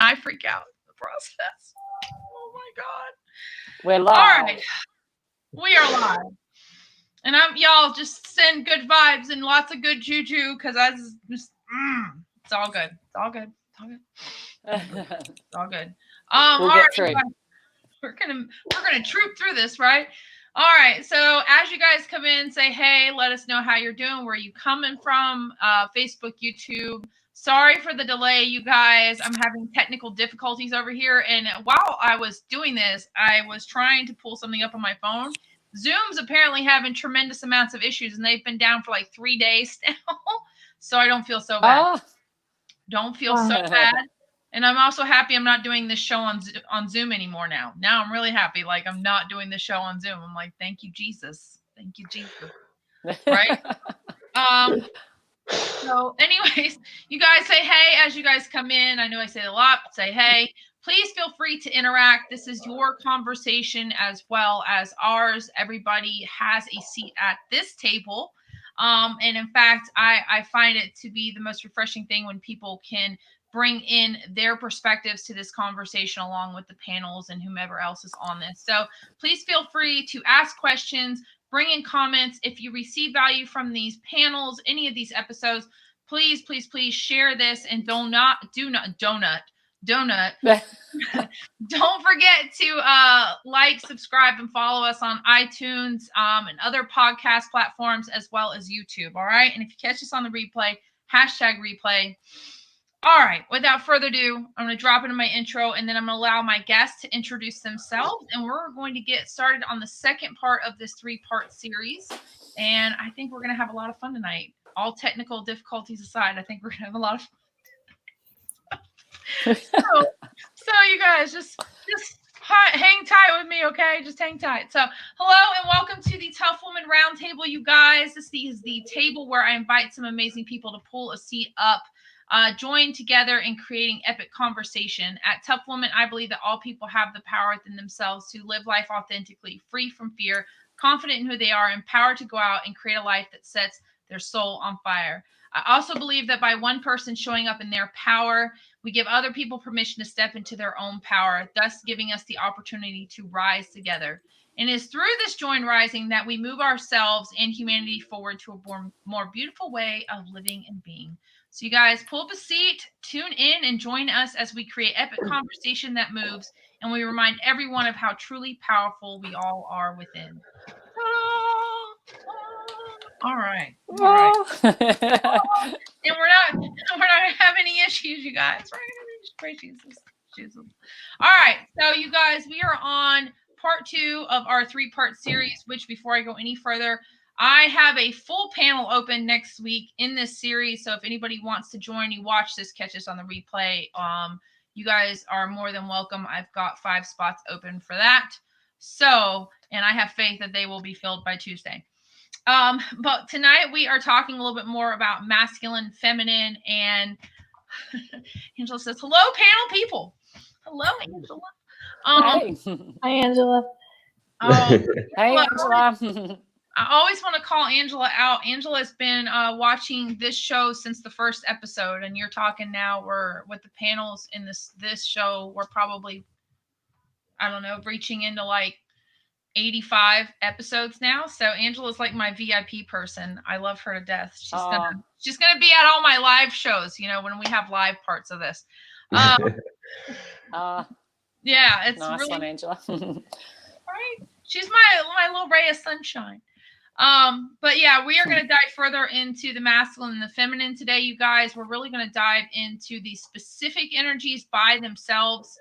I freak out in the process. Oh my God. We're live. All right. We are live. And y'all just send good vibes and lots of good juju because I just it's all good. It's all good. It's all good. It's all good. We'll get through. We're gonna troop through this, right? All right. So as you guys come in, say hey, let us know how you're doing, where you coming from, Facebook, YouTube. Sorry for the delay, you guys. I'm having technical difficulties over here. And while I was doing this, I was trying to pull something up on my phone. Zoom's apparently having tremendous amounts of issues, and they've been down for like 3 days now. So I don't feel so bad. Don't feel so bad. And I'm also happy I'm not doing this show on Zoom anymore now. Now I'm really happy. Like, I'm not doing this show on Zoom. I'm like, thank you, Jesus. Thank you, Jesus. Right? So anyways, you guys say hey as you guys come in. I know I say it a lot, but say hey. Please feel free to interact. This is your conversation as well as ours. Everybody has a seat at this table. And in fact, I find it to be the most refreshing thing when people can bring in their perspectives to this conversation along with the panels and whomever else is on this. So please feel free to ask questions, bring in comments. If you receive value from these panels, any of these episodes, please share this, and don't forget to like, subscribe, and follow us on iTunes and other podcast platforms as well as YouTube. All right. And if you catch us on the replay, #replay. All right, without further ado, I'm going to drop into my intro, and then I'm going to allow my guests to introduce themselves, and we're going to get started on the second part of this 3-part series, and I think we're going to have a lot of fun tonight. All technical difficulties aside, I think we're going to have a lot of fun. So you guys, just hang tight with me, okay? Just hang tight. So, hello and welcome to the TUF Woman Roundtable, you guys. This is the table where I invite some amazing people to pull a seat up, join together in creating epic conversation. At TUF Woman, I believe that all people have the power within themselves to live life authentically, free from fear, confident in who they are, empowered to go out and create a life that sets their soul on fire. I also believe that by one person showing up in their power, we give other people permission to step into their own power, thus giving us the opportunity to rise together. And it is through this joint rising that we move ourselves and humanity forward to a more beautiful way of living and being. So you guys, pull up a seat, tune in, and join us as we create epic conversation that moves, and we remind everyone of how truly powerful we all are within. All right. And we're not having any issues, you guys. Praise Jesus. All right. So you guys, we are on part 2 of our 3-part series, which before I go any further, I have a full panel open next week in this series. So if anybody wants to join, you watch this, catch this on the replay, you guys are more than welcome. I've got 5 spots open for that. So, and I have faith that they will be filled by Tuesday. But tonight we are talking a little bit more about masculine, feminine, and Angela says, hello, panel people. Hello, Angela. Hi, Angela. Hey, Angela. I always want to call Angela out. Angela's been watching this show since the first episode, and you're talking now, we're with the panels in this show, we're probably, I don't know, reaching into like 85 episodes now. So Angela's like my VIP person. I love her to death. She's gonna be at all my live shows, you know, when we have live parts of this. Yeah, it's nice really one, Angela. Right. She's my little ray of sunshine. But yeah, we are going to dive further into the masculine and the feminine today, you guys. We're really going to dive into the specific energies by themselves,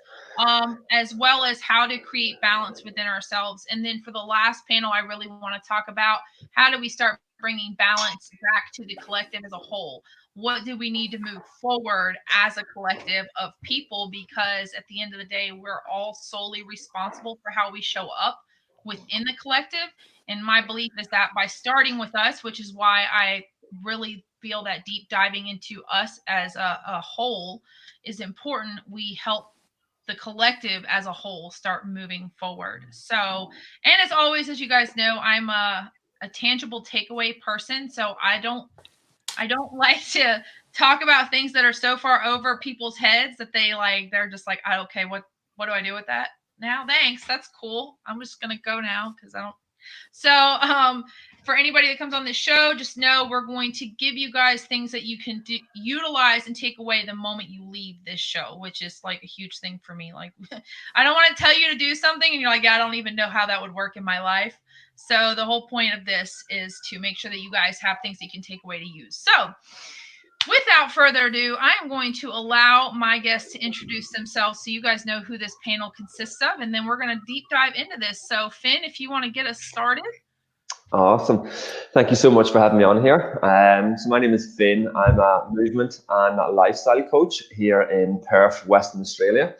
as well as how to create balance within ourselves. And then for the last panel, I really want to talk about how do we start bringing balance back to the collective as a whole. What do we need to move forward as a collective of people? Because at the end of the day, we're all solely responsible for how we show up within the collective. And my belief is that by starting with us, which is why I really feel that deep diving into us as a whole is important, we help the collective as a whole start moving forward. So, and as always, as you guys know, I'm a tangible takeaway person. So I don't like to talk about things that are so far over people's heads that they're just like, okay, what do I do with that now? Thanks, that's cool. I'm just gonna go now because I don't. So for anybody that comes on this show, just know we're going to give you guys things that you can utilize and take away the moment you leave this show, which is like a huge thing for me. Like, I don't want to tell you to do something and you're like, I don't even know how that would work in my life. So the whole point of this is to make sure that you guys have things that you can take away to use. So without further ado, I am going to allow my guests to introduce themselves so you guys know who this panel consists of, and then we're going to deep dive into this. So Finn, if you want to get us started. Awesome. Thank you so much for having me on here. So my name is Finn. I'm a movement and a lifestyle coach here in Perth, Western Australia.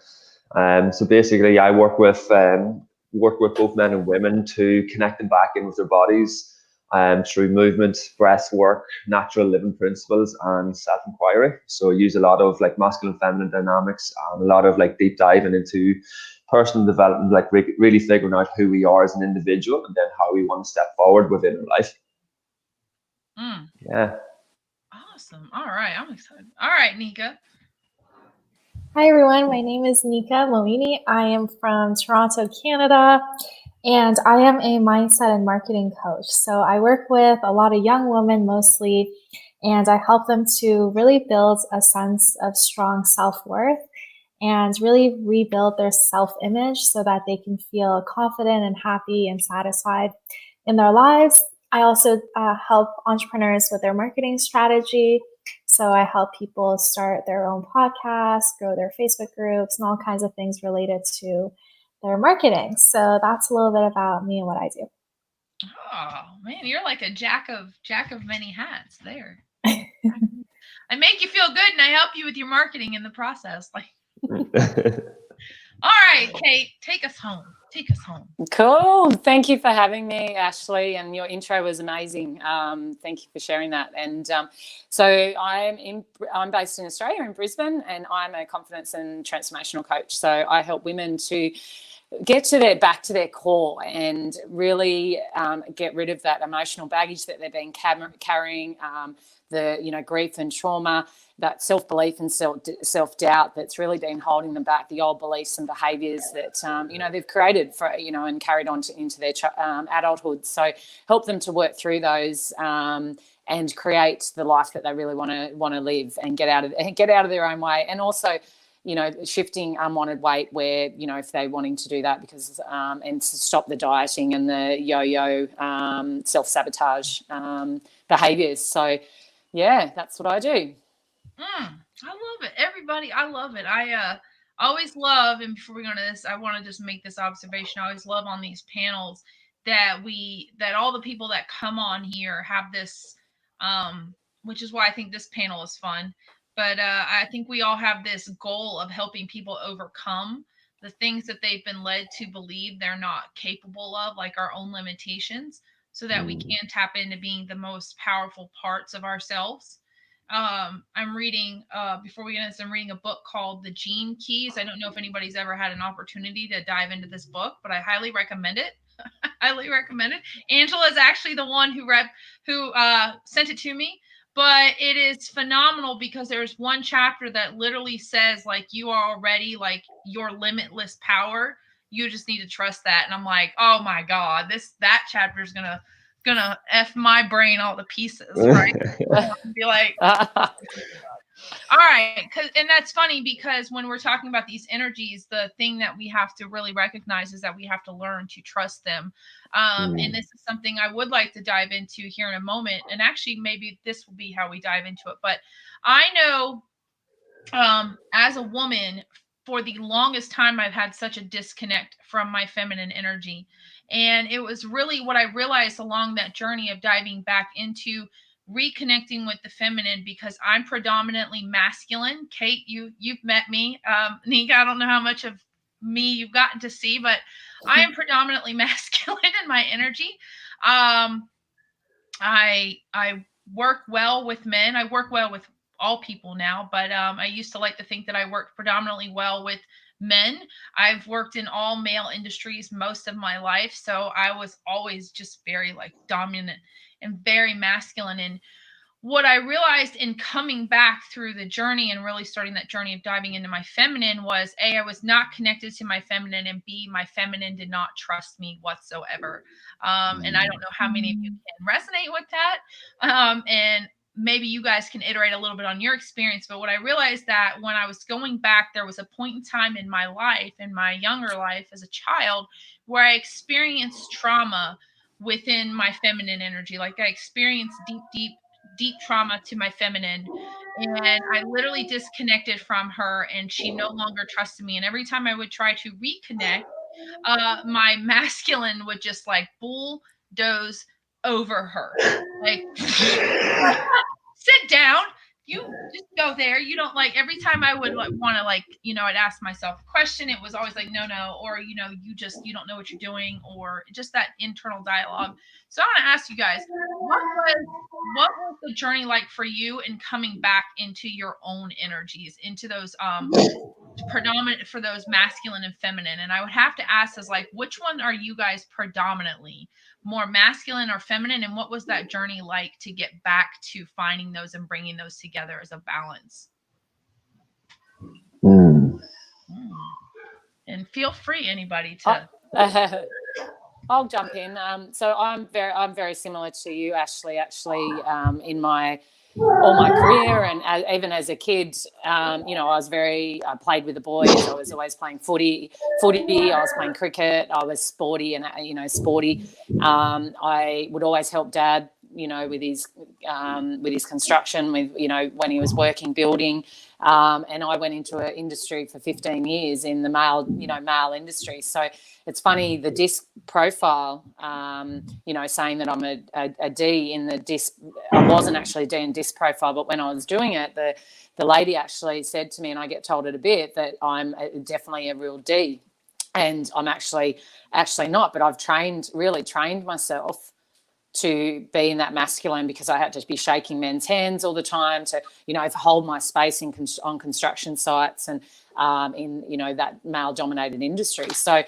So basically I work with both men and women to connect them back in with their bodies through movement, breath work, natural living principles, and self-inquiry. So I use a lot of like masculine feminine dynamics and a lot of like deep diving into personal development, like really figuring out who we are as an individual and then how we want to step forward within our life. Yeah. Awesome. All right. I'm excited. All right, Nika. Hi, everyone. My name is Nika Molini. I am from Toronto, Canada, and I am a mindset and marketing coach. So I work with a lot of young women mostly, and I help them to really build a sense of strong self-worth and really rebuild their self-image so that they can feel confident and happy and satisfied in their lives. I also help entrepreneurs with their marketing strategy. So I help people start their own podcasts, grow their Facebook groups, and all kinds of things related to their marketing. So that's a little bit about me and what I do. Oh man, you're like a jack of many hats there. I make you feel good and I help you with your marketing in the process. Like, all right, Kate, take us home. Take us home. Cool. Thank you for having me, Ashley. And your intro was amazing. Thank you for sharing that. And so I'm based in Australia, in Brisbane, and I'm a confidence and transformational coach. So I help women to get back to their core and really get rid of that emotional baggage that they've been carrying, the grief and trauma, that self-belief and self-doubt that's really been holding them back, the old beliefs and behaviours that they've created for and carried on into their adulthood. So help them to work through those and create the life that they really want to live and get out of their own way. And also shifting unwanted weight where, if they're wanting to do that because and to stop the dieting and the yo-yo self-sabotage behaviours. So, yeah, that's what I do. I love it. Everybody, I love it. I always love, and before we go into this, I want to just make this observation. I always love on these panels that all the people that come on here have this, which is why I think this panel is fun. But I think we all have this goal of helping people overcome the things that they've been led to believe they're not capable of, like our own limitations, so that we can tap into being the most powerful parts of ourselves. I'm reading, before we get into this, I'm reading a book called The Gene Keys. I don't know if anybody's ever had an opportunity to dive into this book, but I highly recommend it. Highly recommend it. Angela is actually the one who sent it to me. But it is phenomenal because there's one chapter that literally says, like, you are already like your limitless power. You just need to trust that. And I'm like, oh my God, that chapter is gonna F my brain all to pieces, right? Be like, all right. And that's funny because when we're talking about these energies, the thing that we have to really recognize is that we have to learn to trust them. And this is something I would like to dive into here in a moment. And actually, maybe this will be how we dive into it. But I know as a woman, for the longest time, I've had such a disconnect from my feminine energy. And it was really what I realized along that journey of diving back into reconnecting with the feminine, because I'm predominantly masculine. Kate, you've met me. Nika, I don't know how much of me you've gotten to see, but I am predominantly masculine in my energy. I work well with men. I work well with all people now, but I used to like to think that I worked predominantly well with men. I've worked in all male industries most of my life, so I was always just very like dominant and very masculine. And what I realized in coming back through the journey and really starting that journey of diving into my feminine was A, I was not connected to my feminine, and B, my feminine did not trust me whatsoever. And I don't know how many of you can resonate with that. And maybe you guys can iterate a little bit on your experience. But what I realized that when I was going back, there was a point in time in my life, in my younger life as a child, where I experienced trauma within my feminine energy. Like I experienced deep trauma to my feminine, and I literally disconnected from her, and she no longer trusted me. And every time I would try to reconnect, my masculine would just like bulldoze over her, like sit down, you just go there. You don't, like, every time I would like, want to, like, I'd ask myself a question, it was always like no, or you don't know what you're doing, or just that internal dialogue. So I want to ask you guys, what was the journey like for you in coming back into your own energies, into those predominant for those masculine and feminine? And I would have to ask is like, which one are you guys predominantly, more masculine or feminine? And what was that journey like to get back to finding those and bringing those together as a balance? And feel free, anybody, to I'll jump in. So I'm very similar to you, Ashley, actually, in all my career, and even as a kid, I played with the boys. I was always playing footy. I was playing cricket. I was sporty and, sporty. I would always help Dad, with his construction, when he was working, building. And I went into an industry for 15 years in the male industry. So it's funny, the disc profile, saying that I'm a D in the disc. I wasn't actually a D in disc profile, but when I was doing it, the lady actually said to me, and I get told it a bit, that I'm definitely a real D. And I'm actually not, but I've really trained myself to be in that masculine, because I had to be shaking men's hands all the time to, hold my space on construction sites and in, that male-dominated industry. So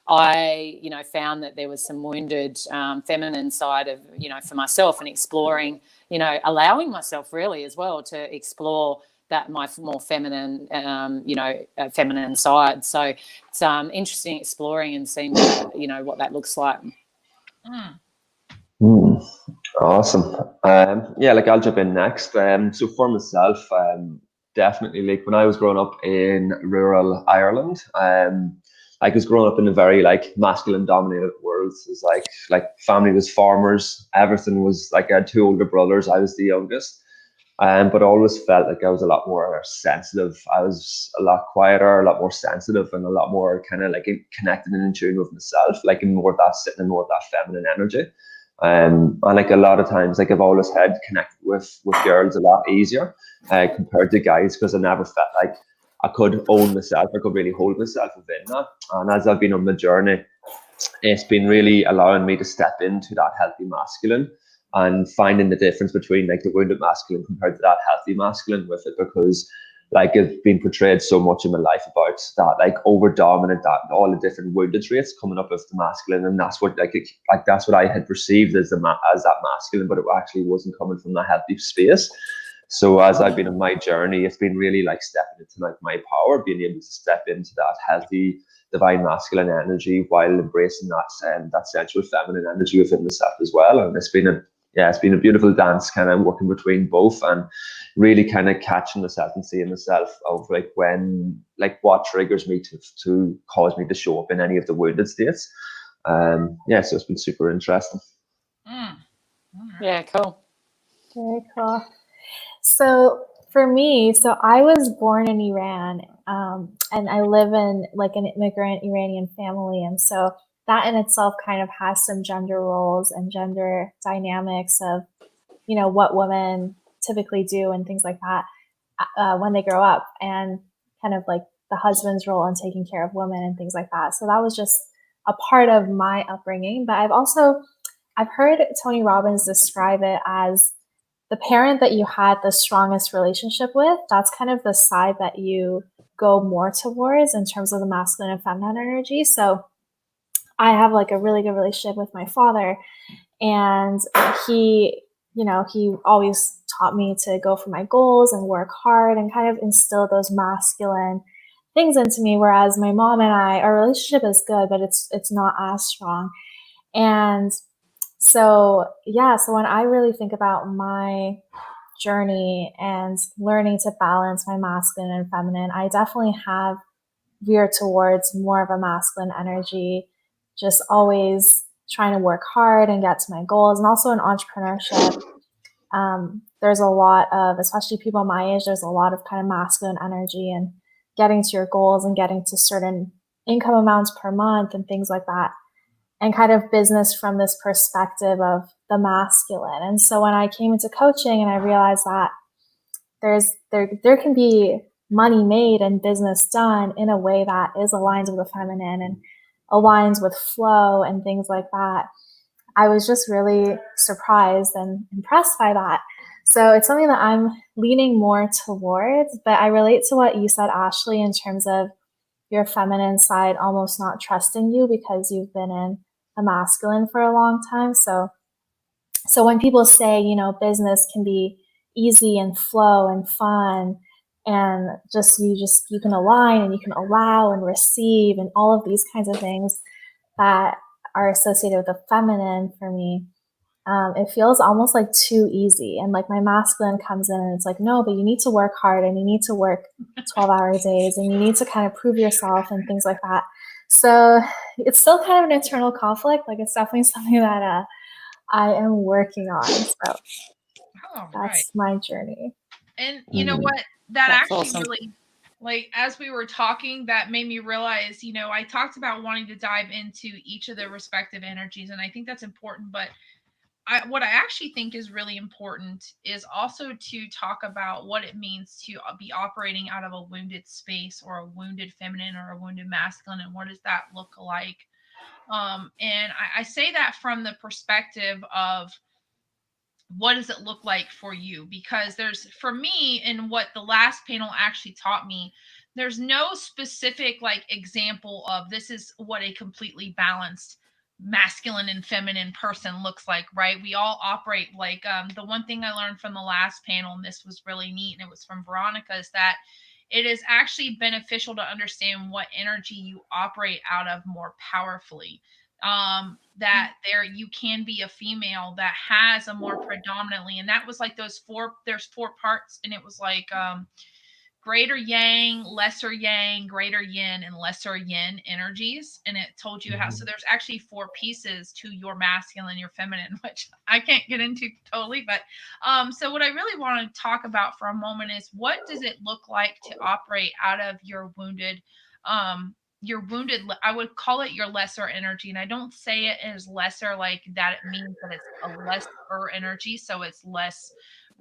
I, found that there was some wounded feminine side of, for myself, and exploring, allowing myself really as well to explore that my more feminine, feminine side. So it's interesting exploring and seeing what that looks like. Awesome. I'll jump in next. So for myself, definitely, like when I was growing up in rural Ireland, I was growing up in a very masculine dominated world. It was like family was farmers. Everything was like, I had two older brothers. I was the youngest. But I always felt like I was a lot more sensitive. I was a lot quieter, a lot more sensitive, and a lot more kind of like connected and in tune with myself, like in more of that sitting in more of that feminine energy. And like a lot of times, like I've always had connected with girls a lot easier compared to guys, because I never felt like I could own myself. I could really hold myself within that. And as I've been on the journey, it's been really allowing me to step into that healthy masculine and finding the difference between like the wounded masculine compared to that healthy masculine with it, because like it's been portrayed so much in my life about that, like over dominant, that all the different wounded traits coming up with the masculine, and that's what that's what I had perceived as that masculine, but it actually wasn't coming from that healthy space. So as I've been on my journey, it's been really like stepping into like my power, being able to step into that healthy divine masculine energy while embracing that sensual feminine energy within myself as well. And it's been a beautiful dance, kind of working between both and really kind of catching myself and seeing myself of like what triggers me to cause me to show up in any of the wounded states. So it's been super interesting. Yeah, cool. Very cool. So for me, I was born in Iran, and I live in like an immigrant Iranian family. And so that in itself kind of has some gender roles and gender dynamics of, what women typically do and things like that when they grow up, and kind of like the husband's role in taking care of women and things like that. So that was just a part of my upbringing. But I've heard Tony Robbins describe it as the parent that you had the strongest relationship with, that's kind of the side that you go more towards in terms of the masculine and feminine energy. So I have like a really good relationship with my father, and he he always taught me to go for my goals and work hard and kind of instill those masculine things into me. Whereas my mom and our relationship is good, but it's not as strong. And so when I really think about my journey and learning to balance my masculine and feminine, I definitely have veered towards more of a masculine energy, just always trying to work hard and get to my goals. And also in entrepreneurship, there's a lot of, especially people my age, there's a lot of kind of masculine energy and getting to your goals and getting to certain income amounts per month and things like that, and kind of business from this perspective of the masculine. And so when I came into coaching and I realized that there can be money made and business done in a way that is aligned with the feminine and aligns with flow and things like that, I was just really surprised and impressed by that. So it's something that I'm leaning more towards, but I relate to what you said, Ashley, in terms of your feminine side almost not trusting you because you've been in a masculine for a long time. So when people say, business can be easy and flow and fun and you can align and you can allow and receive and all of these kinds of things that are associated with the feminine, for me, it feels almost like too easy. And like my masculine comes in and it's like, no, but you need to work hard and you need to work 12-hour days and you need to kind of prove yourself and things like that. So it's still kind of an internal conflict. Like it's definitely something that I am working on. So that's my journey. And you know what? That That's actually awesome. really, like, as we were talking, that made me realize, I talked about wanting to dive into each of the respective energies, and I think that's important. But what I actually think is really important is also to talk about what it means to be operating out of a wounded space, or a wounded feminine, or a wounded masculine, and what does that look like? And I say that from the perspective of, what does it look like for you? Because for me, and what the last panel actually taught me, there's no specific like example of this is what a completely balanced masculine and feminine person looks like, right? We all operate like, the one thing I learned from the last panel, and this was really neat, and it was from Veronica, is that it is actually beneficial to understand what energy you operate out of more powerfully. That you can be a female that has a more predominantly, and that was like there's 4 parts, and it was like, greater yang, lesser yang, greater yin, and lesser yin energies. And it told you how, so there's actually 4 pieces to your masculine, your feminine, which I can't get into totally. But so what I really want to talk about for a moment is, what does it look like to operate out of your wounded, I would call it your lesser energy. And I don't say it as lesser like that it means that it's a lesser energy, so it's less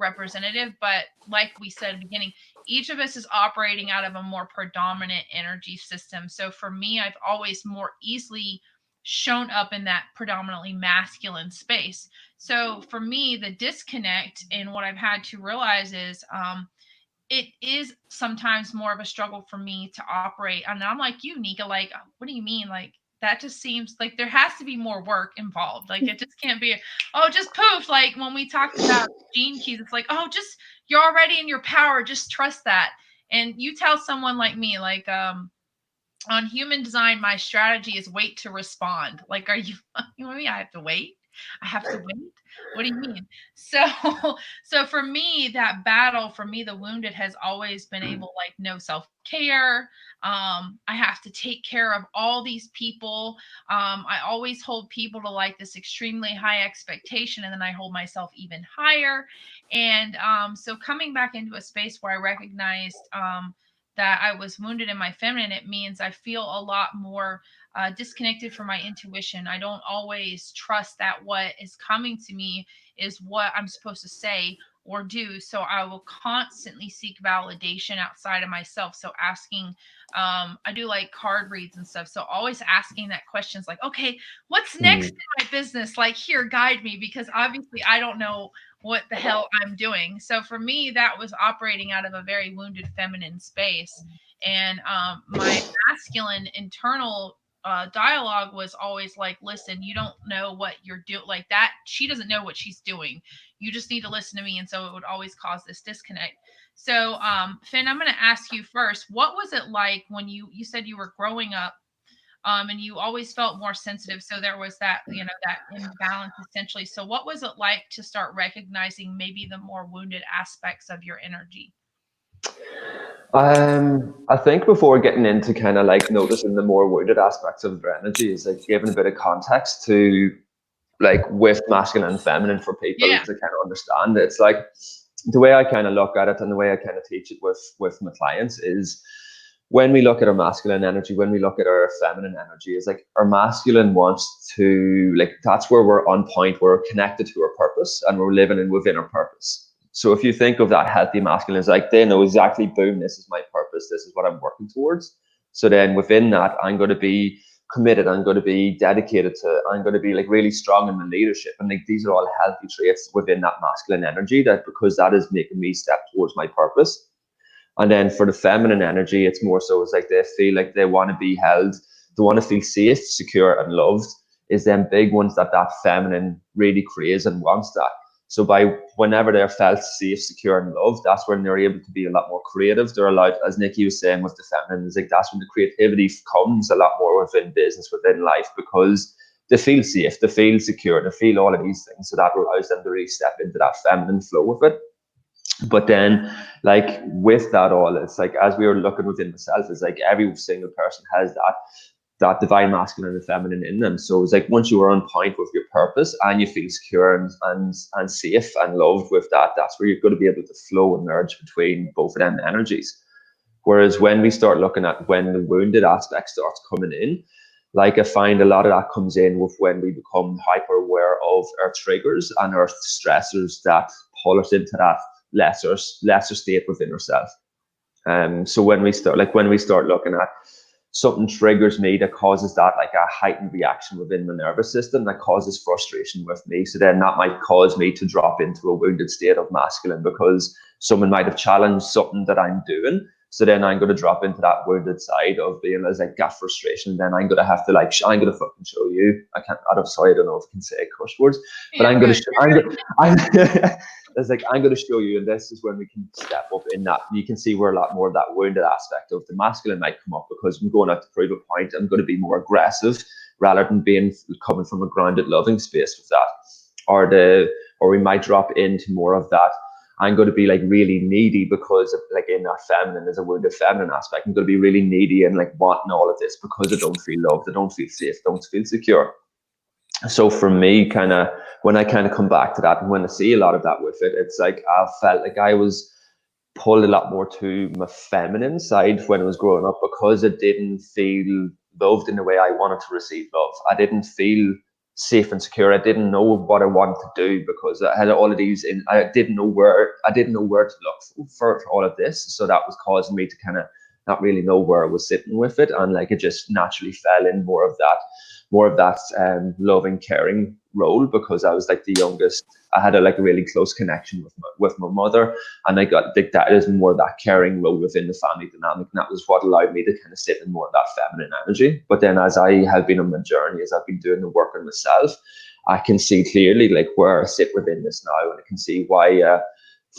representative. But like we said at the beginning, each of us is operating out of a more predominant energy system. So for me, I've always more easily shown up in that predominantly masculine space. So for me, the disconnect, and what I've had to realize is, it is sometimes more of a struggle for me to operate. And I'm like you, Nika, like, what do you mean? Like, that just seems like there has to be more work involved. Like, it just can't be, oh, just poof. Like when we talked about gene keys, it's like, oh, just, you're already in your power. Just trust that. And you tell someone like me, like, on human design, my strategy is wait to respond. Like, are you with me? I have to wait. I have to wait. What do you mean? So, so for me, that battle, for me, the wounded has always been able, like, no self-care. I have to take care of all these people. I always hold people to like this extremely high expectation, and then I hold myself even higher. And so coming back into a space where I recognized, that I was wounded in my feminine, it means I feel a lot more disconnected from my intuition. I don't always trust that what is coming to me is what I'm supposed to say or do. So I will constantly seek validation outside of myself. So asking, I do like card reads and stuff. So always asking that questions like, okay, what's next in my business? Like, here, guide me, because obviously I don't know what the hell I'm doing. So for me, that was operating out of a very wounded feminine space. And my masculine internal dialogue was always like, listen, you don't know what you're doing. Like that, she doesn't know what she's doing. you just need to listen to me. And so it would always cause this disconnect. So Finn, I'm going to ask you first, what was it like when you said you were growing up and you always felt more sensitive? So there was that, that imbalance essentially. So what was it like to start recognizing maybe the more wounded aspects of your energy? I think before getting into kind of like noticing the more wounded aspects of their energy is like giving a bit of context to like with masculine and feminine for people to kind of understand. It's like the way I kind of look at it and the way I kind of teach it with my clients is when we look at our masculine energy, when we look at our feminine energy, is like our masculine wants to, like, that's where we're on point, we're connected to our purpose and we're living in within our purpose. So if you think of that healthy masculine, it's like they know exactly, boom, this is my purpose, this is what I'm working towards. So then within that, I'm going to be committed, I'm going to be dedicated to, I'm going to be like really strong in my leadership. And like these are all healthy traits within that masculine energy, that because that is making me step towards my purpose. And then for the feminine energy, it's more so it's like they feel like they want to be held, they want to feel safe, secure, and loved. Is them big ones that feminine really craves and wants that. So by whenever they're felt safe, secure, and loved, that's when they're able to be a lot more creative. They're allowed, as Nikki was saying with the feminine, is like that's when the creativity comes a lot more within business, within life, because they feel safe, they feel secure, they feel all of these things. So that allows them to really step into that feminine flow with it. But then, like with that all, it's like as we were looking within myself, it's like every single person has that divine masculine and feminine in them. So it's like once you are on point with your purpose and you feel secure and safe and loved with that, that's where you're going to be able to flow and merge between both of them energies. Whereas when we start looking at when the wounded aspect starts coming in, like I find a lot of that comes in with when we become hyper aware of our triggers and our stressors that pull us into that lesser state within ourselves. So when we start looking at something triggers me that causes that like a heightened reaction within the nervous system that causes frustration with me. So then that might cause me to drop into a wounded state of masculine because someone might have challenged something that I'm doing. So then I'm going to drop into that wounded side of being as like got frustration. Then I'm going to have to like, I'm going to fucking show you. I don't know if I can say curse words, but I'm going to, it's like, I'm going to show you. And this is when we can step up in that. You can see where a lot more of that wounded aspect of the masculine might come up because I'm going out to prove a point. I'm going to be more aggressive rather than coming from a grounded, loving space with that. Or we might drop into more of that. I'm going to be like really needy because of like in that feminine, there's a wounded feminine aspect. I'm going to be really needy and like wanting all of this because I don't feel loved, I don't feel safe, don't feel secure. So for me, kind of when I kind of come back to that and when I see a lot of that with it, it's like I felt like I was pulled a lot more to my feminine side when I was growing up because I didn't feel loved in the way I wanted to receive love. I didn't feel safe and secure. I didn't know what I wanted to do because I had all of these in. I didn't know where to look for all of this. So that was causing me to kind of not really know where I was sitting with it, and like it just naturally fell in more of that loving, caring role because I was like the youngest. I had a really close connection with my mother, and I got that is more that caring role within the family dynamic, and that was what allowed me to kind of sit in more of that feminine energy. But then as I have been on my journey, as I've been doing the work on myself, I can see clearly like where I sit within this now, and I can see why I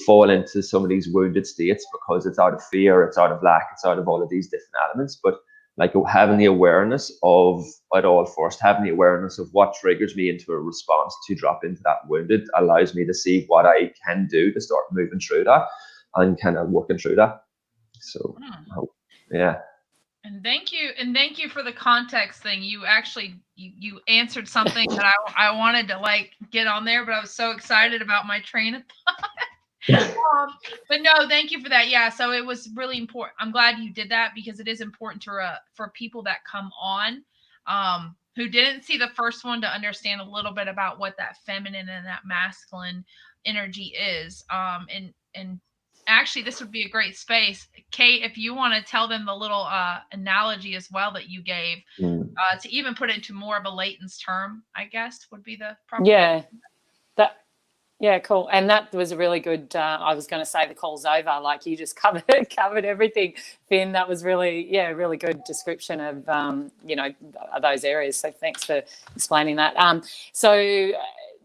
fall into some of these wounded states because it's out of fear, it's out of lack, it's out of all of these different elements. But like having the awareness of it all first, having the awareness of what triggers me into a response to drop into that wounded allows me to see what I can do to start moving through that and kind of working through that. So, yeah. And thank you for the context thing. You actually you answered something that I wanted to like get on there, but I was so excited about my train of thought. But no, thank you for that. Yeah, so it was really important. I'm glad you did that because it is important to for people that come on who didn't see the first one to understand a little bit about what that feminine and that masculine energy is. And actually, this would be a great space, Kate, if you want to tell them the little analogy as well that you gave to even put it into more of a latents term, I guess would be the proper. Yeah, yeah, cool. And that was a really good, I was going to say the call's over, like you just covered everything, Finn. That was really good description of, those areas. So thanks for explaining that. So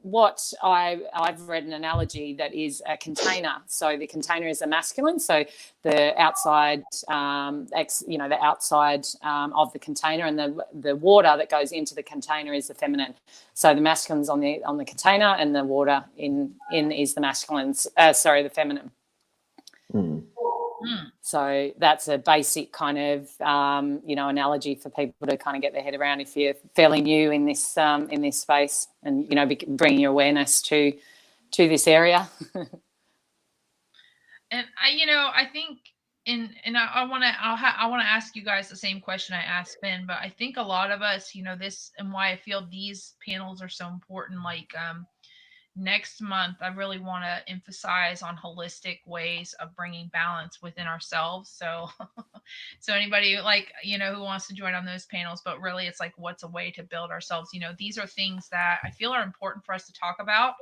what I've read an analogy that is a container. So the container is a masculine. So the outside, the outside of the container, and the water that goes into the container is the feminine. So the masculine's on the container, and the water in is the masculine's. The feminine. Mm. So that's a basic kind of analogy for people to kind of get their head around if you're fairly new in this space, and bringing your awareness to this area. And I think I want to ask you guys the same question I asked Ben, but I think a lot of us, this, and why I feel these panels are so important. Like next month, I really want to emphasize on holistic ways of bringing balance within ourselves. So, so anybody who wants to join on those panels, but really it's like, what's a way to build ourselves? These are things that I feel are important for us to talk about,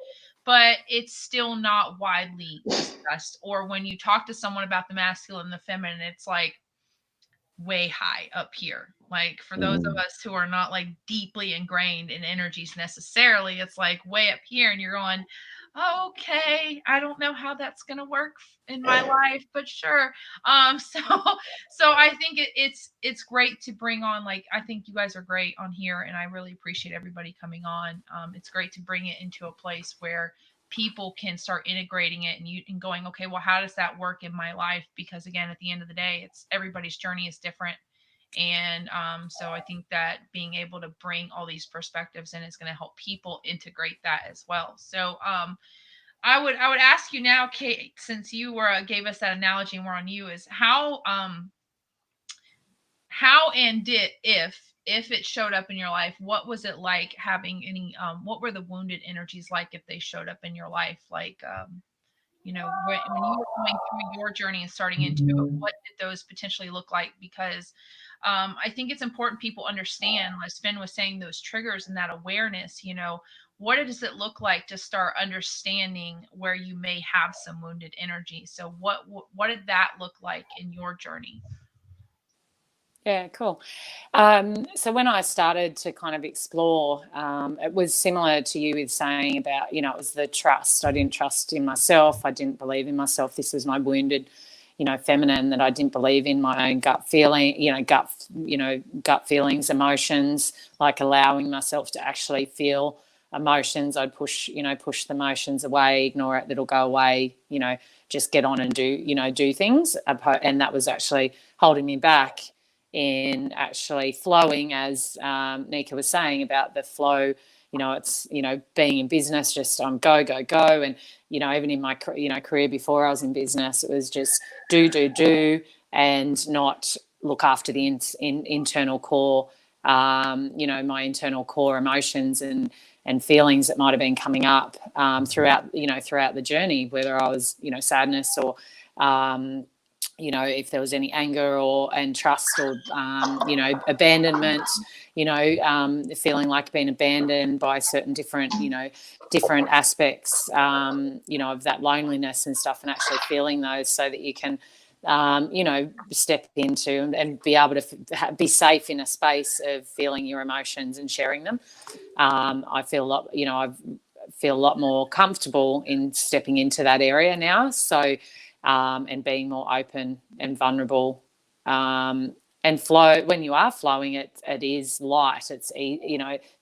but it's still not widely discussed. Or when you talk to someone about the masculine and the feminine, it's like way high up here. Like for those of us who are not like deeply ingrained in energies necessarily, it's like way up here, and you're going, okay, I don't know how that's going to work in my life, but sure. So I think it's great to bring on, like, I think you guys are great on here, and I really appreciate everybody coming on. It's great to bring it into a place where people can start integrating it and going, okay, well, how does that work in my life? Because again, at the end of the day, it's everybody's journey is different. And so I think that being able to bring all these perspectives in is going to help people integrate that as well. So I would ask you now, Kate, since you gave us that analogy and we're on you, is how and if it showed up in your life, what was it like having any what were the wounded energies like if they showed up in your life? Like when you were going through your journey and starting into it, what did those potentially look like? Because I think it's important people understand, as Finn was saying, those triggers and that awareness, what does it look like to start understanding where you may have some wounded energy? So what did that look like in your journey? Yeah, cool. So when I started to kind of explore, it was similar to you with saying about, it was the trust. I didn't trust in myself. I didn't believe in myself. This was my wounded, feminine, that I didn't believe in my own gut feeling, gut feelings, emotions, like allowing myself to actually feel emotions. I'd push the emotions away, ignore it, that'll go away, just get on and do things. And that was actually holding me back in actually flowing, as Nika was saying about the flow. It's being in business, just go, and even in my career before I was in business, it was just do and not look after the internal core, my internal core emotions and feelings that might have been coming up throughout the journey, whether I was sadness or if there was any anger and trust or, abandonment, feeling like being abandoned by certain different aspects, of that loneliness and stuff, and actually feeling those so that you can, step into and be able to be safe in a space of feeling your emotions and sharing them. I feel I feel a lot more comfortable in stepping into that area now. So, and being more open and vulnerable, and flow. When you are flowing, it is light. It's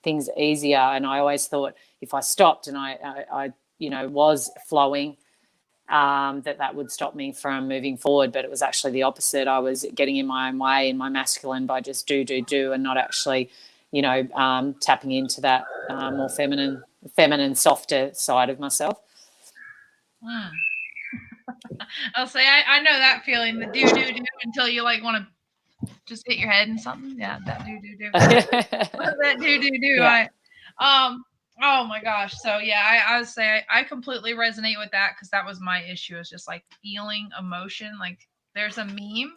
things are easier. And I always thought if I stopped and I was flowing, that would stop me from moving forward. But it was actually the opposite. I was getting in my own way in my masculine by just do and not actually tapping into that more feminine, softer side of myself. I'll say I know that feeling, the do until you like want to just hit your head in something. Yeah, that do. That do. Yeah. Oh my gosh. So yeah, I would say I completely resonate with that, because that was my issue. Is just like feeling emotion. Like there's a meme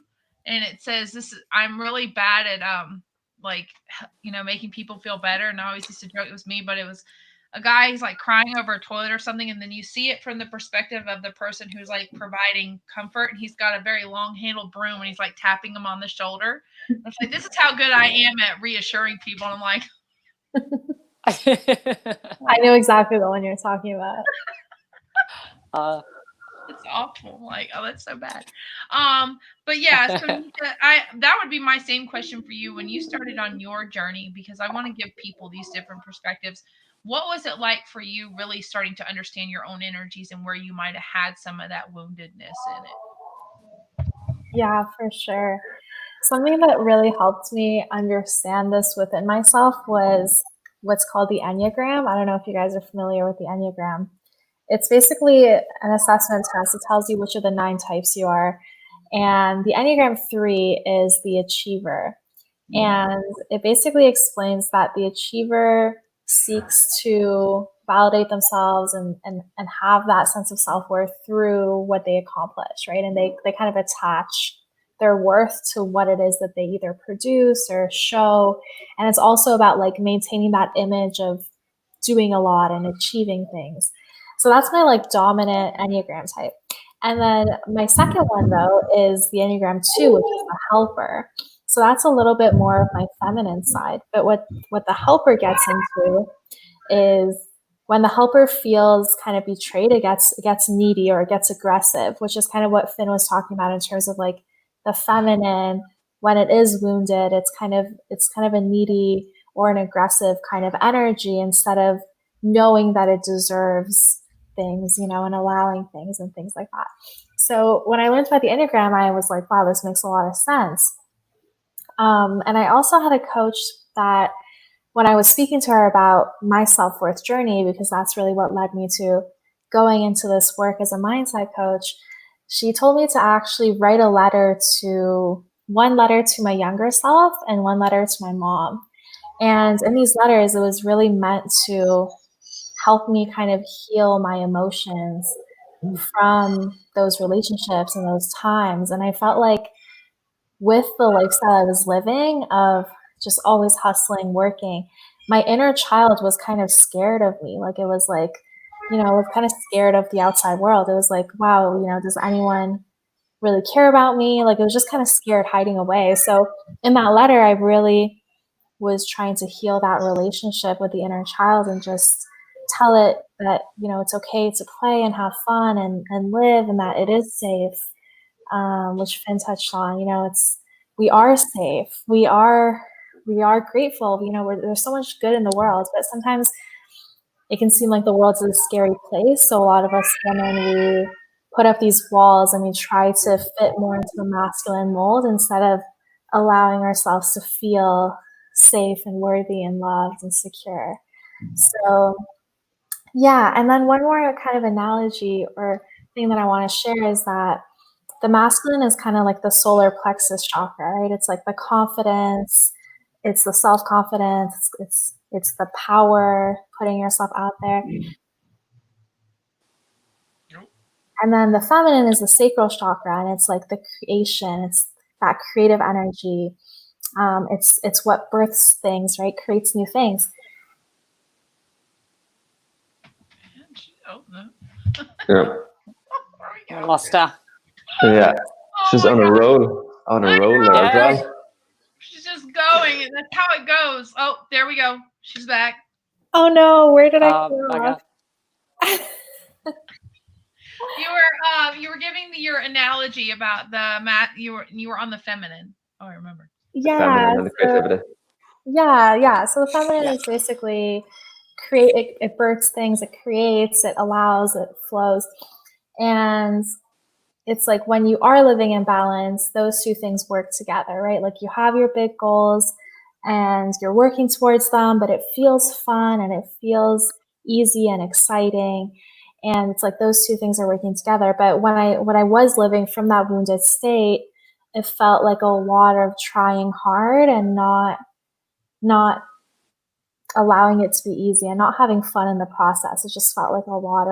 and it says I'm really bad at making people feel better. And I always used to joke it was me, but it was a guy who's like crying over a toilet or something, and then you see it from the perspective of the person who's like providing comfort, and he's got a very long handled broom and he's like tapping them on the shoulder. It's like, this is how good I am at reassuring people. And I'm like, I know exactly the one you're talking about. It's awful. Like, oh, that's so bad. But yeah, so that would be my same question for you when you started on your journey, because I want to give people these different perspectives. What was it like for you really starting to understand your own energies and where you might have had some of that woundedness in it? Yeah, for sure. Something that really helped me understand this within myself was what's called the Enneagram. I don't know if you guys are familiar with the Enneagram. It's basically an assessment test. It tells you which of the 9 types you are. And the Enneagram 3 is the achiever. And it basically explains that the achiever seeks to validate themselves and have that sense of self-worth through what they accomplish, right? And they kind of attach their worth to what it is that they either produce or show. And it's also about like maintaining that image of doing a lot and achieving things. So that's my like dominant Enneagram type. And then my second one though is the Enneagram 2, which is the helper. So that's a little bit more of my feminine side. But what the helper gets into is when the helper feels kind of betrayed, it gets needy or it gets aggressive, which is kind of what Finn was talking about in terms of like the feminine. When it is wounded, it's kind of a needy or an aggressive kind of energy instead of knowing that it deserves things, and allowing things and things like that. So when I learned about the Enneagram, I was like, wow, this makes a lot of sense. And I also had a coach that when I was speaking to her about my self-worth journey, because that's really what led me to going into this work as a mindset coach, she told me to actually write one letter to my younger self and one letter to my mom. And in these letters, it was really meant to help me kind of heal my emotions from those relationships and those times. And I felt like with the lifestyle I was living of just always hustling, working, my inner child was kind of scared of me. Like it was like, I was kind of scared of the outside world. It was like, wow, does anyone really care about me? Like it was just kind of scared, hiding away. So in that letter, I really was trying to heal that relationship with the inner child and just tell it that, it's okay to play and have fun and live, and that it is safe. Which Finn touched on, we are safe. We are grateful. There's so much good in the world, but sometimes it can seem like the world's a scary place. So a lot of us women, we put up these walls and we try to fit more into the masculine mold instead of allowing ourselves to feel safe and worthy and loved and secure. So yeah. And then one more kind of analogy or thing that I want to share is that the masculine is kind of like the solar plexus chakra, right? It's like the confidence, it's the self-confidence, it's the power, putting yourself out there. And then the feminine is the sacral chakra, and it's like the creation, it's that creative energy. It's what births things, right? Creates new things. Oh, no. Yeah. I lost her. Yeah. She's on a roll there as well. She's just going, and that's how it goes. Oh, there we go. She's back. Oh no, where did I go off? You were giving your analogy about the mat. You were on the feminine. Oh, I remember. Yeah. The feminine and the creativity. Yeah. So the feminine is basically it births things, it creates, it allows, it flows. And it's like when you are living in balance, those two things work together, right? Like you have your big goals and you're working towards them, but it feels fun and it feels easy and exciting. And it's like those two things are working together. But when I was living from that wounded state, it felt like a lot of trying hard and not allowing it to be easy and not having fun in the process. It just felt like a lot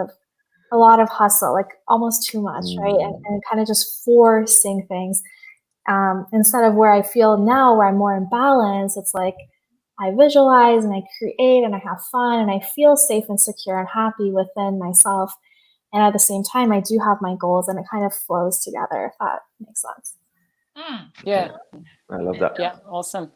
of hustle, like almost too much, right? And kind of just forcing things. Instead of where I feel now, where I'm more in balance, it's like I visualize and I create and I have fun and I feel safe and secure and happy within myself. And at the same time, I do have my goals and it kind of flows together, if that makes sense. Yeah. I love that. Yeah, awesome.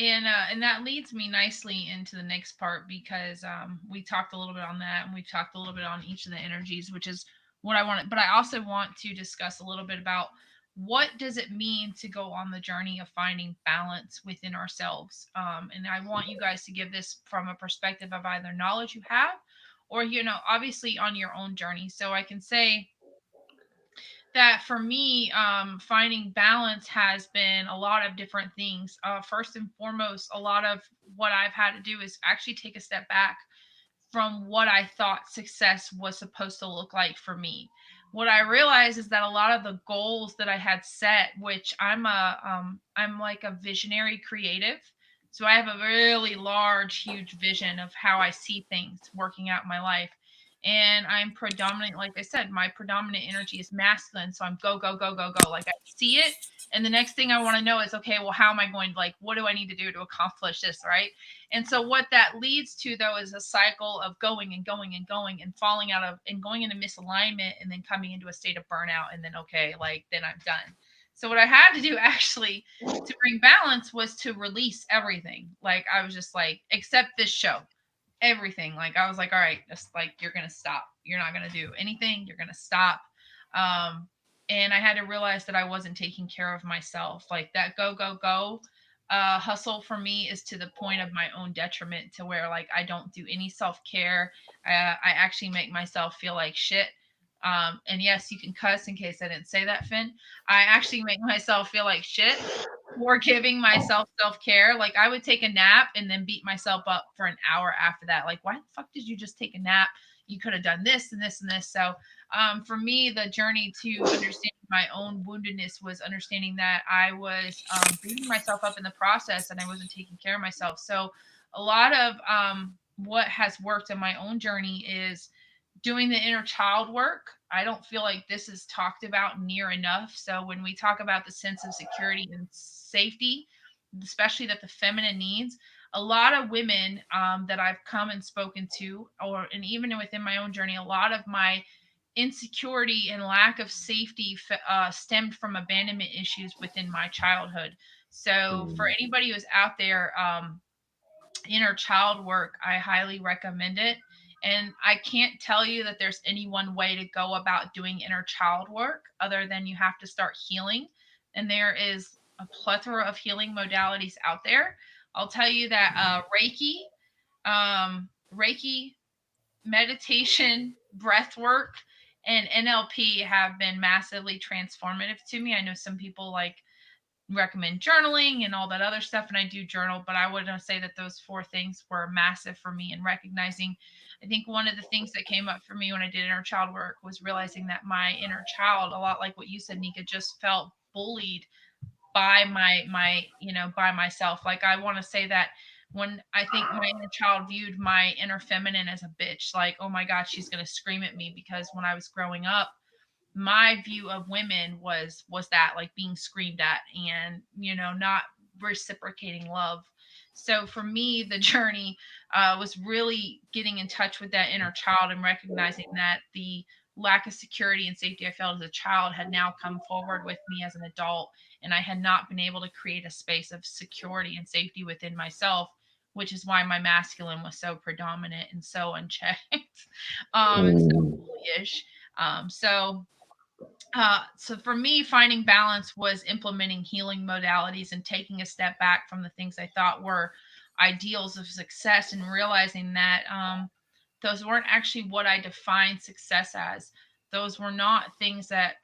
And that leads me nicely into the next part, because we talked a little bit on that, and we talked a little bit on each of the energies, which is what I wanted. But I also want to discuss a little bit about what does it mean to go on the journey of finding balance within ourselves. And I want you guys to give this from a perspective of either knowledge you have, or, obviously on your own journey. So I can say that for me, finding balance has been a lot of different things. First and foremost, a lot of what I've had to do is actually take a step back from what I thought success was supposed to look like for me. What I realized is that a lot of the goals that I had set, which I'm like a visionary creative. So I have a really large, huge vision of how I see things working out in my life. And I'm predominant, like I said, my predominant energy is masculine. So I'm go, go, go, go, go. Like I see it. And the next thing I want to know is, okay, well, how am I going to, like, what do I need to do to accomplish this? Right. And so what that leads to, though, is a cycle of going and going and going and falling out of and going into misalignment, and then coming into a state of burnout. And then, okay, like, then I'm done. So what I had to do actually to bring balance was to release everything. Like, I was just like, except this show, everything. Like, I was like, all right, just like, you're going to stop. You're not going to do anything. You're going to stop. And I had to realize that I wasn't taking care of myself. Like, that go, go, go hustle for me is to the point of my own detriment, to where, like, I don't do any self-care. I actually make myself feel like shit. And yes, you can cuss in case I didn't say that, Finn. I actually make myself feel like shit for giving myself self-care. Like, I would take a nap and then beat myself up for an hour after that. Like, why the fuck did you just take a nap? You could have done this and this and this. So for me, the journey to understanding my own woundedness was understanding that I was beating myself up in the process, and I wasn't taking care of myself. So a lot of what has worked in my own journey is doing the inner child work. I don't feel like this is talked about near enough. So when we talk about the sense of security and safety, especially that the feminine needs, a lot of women that I've come and spoken to, and even within my own journey, a lot of my insecurity and lack of safety stemmed from abandonment issues within my childhood. So for anybody who's out there, inner child work, I highly recommend it. And I can't tell you that there's any one way to go about doing inner child work, other than you have to start healing. And there is a plethora of healing modalities out there. I'll tell you that Reiki, meditation, breath work, and NLP have been massively transformative to me. I know some people like recommend journaling and all that other stuff, and I do journal, but I wouldn't say that those four things were massive for me in recognizing. I think one of the things that came up for me when I did inner child work was realizing that my inner child, a lot like what you said, Nika, just felt bullied by by myself. Like, I want to say that when I think my inner child viewed my inner feminine as a bitch, like, oh my God, she's going to scream at me, because when I was growing up, my view of women was that, like, being screamed at and not reciprocating love. So for me, the journey was really getting in touch with that inner child and recognizing that the lack of security and safety I felt as a child had now come forward with me as an adult, and I had not been able to create a space of security and safety within myself, which is why my masculine was so predominant and so unchecked, and so bullyish. So for me, finding balance was implementing healing modalities and taking a step back from the things I thought were ideals of success, and realizing that those weren't actually what I defined success as. Those were not things that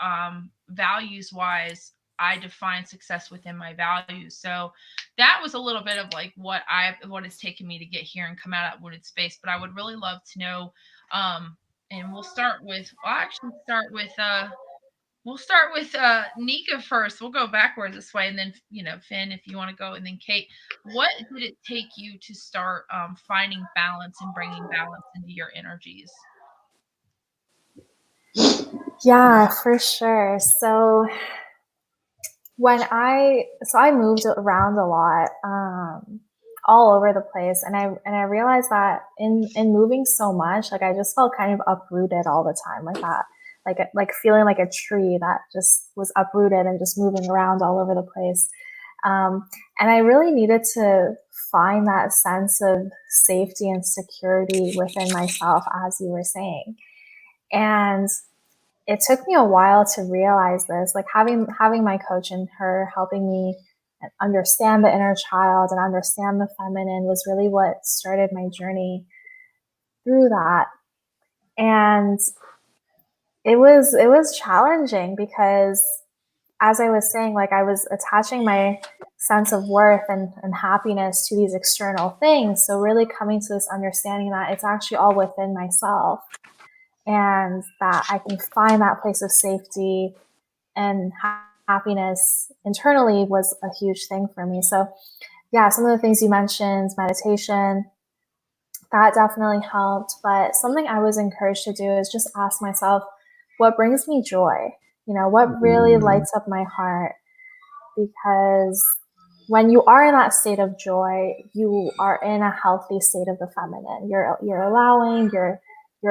values wise I define success within my values. So that was a little bit of like what it's taken me to get here and come out of wounded space. But I would really love to know, and we'll start with Nika first. We'll go backwards this way, and then Finn, if you want to go, and then Kate. What did it take you to start finding balance and bringing balance into your energies? Yeah, for sure. So I moved around a lot, all over the place, and I realized that in moving so much, like, I just felt kind of uprooted all the time, like that, like feeling like a tree that just was uprooted and just moving around all over the place. And I really needed to find that sense of safety and security within myself, as you were saying. And it took me a while to realize this, like having my coach and her helping me understand the inner child and understand the feminine was really what started my journey through that. And it was challenging because, as I was saying, like I was attaching my sense of worth and happiness to these external things. So really coming to this understanding that it's actually all within myself, and that I can find that place of safety and happiness internally was a huge thing for me. So yeah, some of the things you mentioned, meditation, that definitely helped. But something I was encouraged to do is just ask myself, what brings me joy? You know, what really lights up my heart? Because when you are in that state of joy, you are in a healthy state of the feminine. You're allowing, you're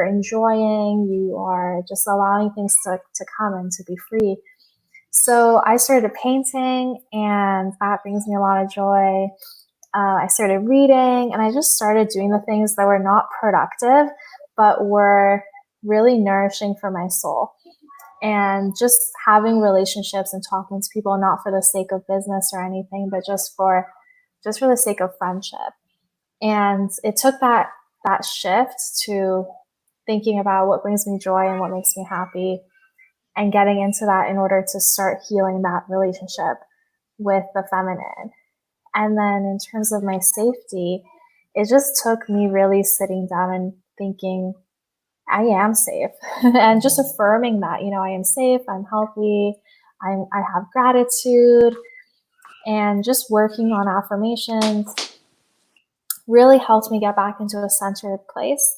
enjoying, you are just allowing things to come and to be free. So I started painting, and that brings me a lot of joy. I started reading, and I just started doing the things that were not productive, but were really nourishing for my soul. And just having relationships and talking to people, not for the sake of business or anything, but just for the sake of friendship. And it took that shift to thinking about what brings me joy and what makes me happy, and getting into that in order to start healing that relationship with the feminine. And then in terms of my safety, it just took me really sitting down and thinking, I am safe, and just affirming that, you know, I am safe, I'm healthy, I have gratitude, and just working on affirmations really helped me get back into a centered place.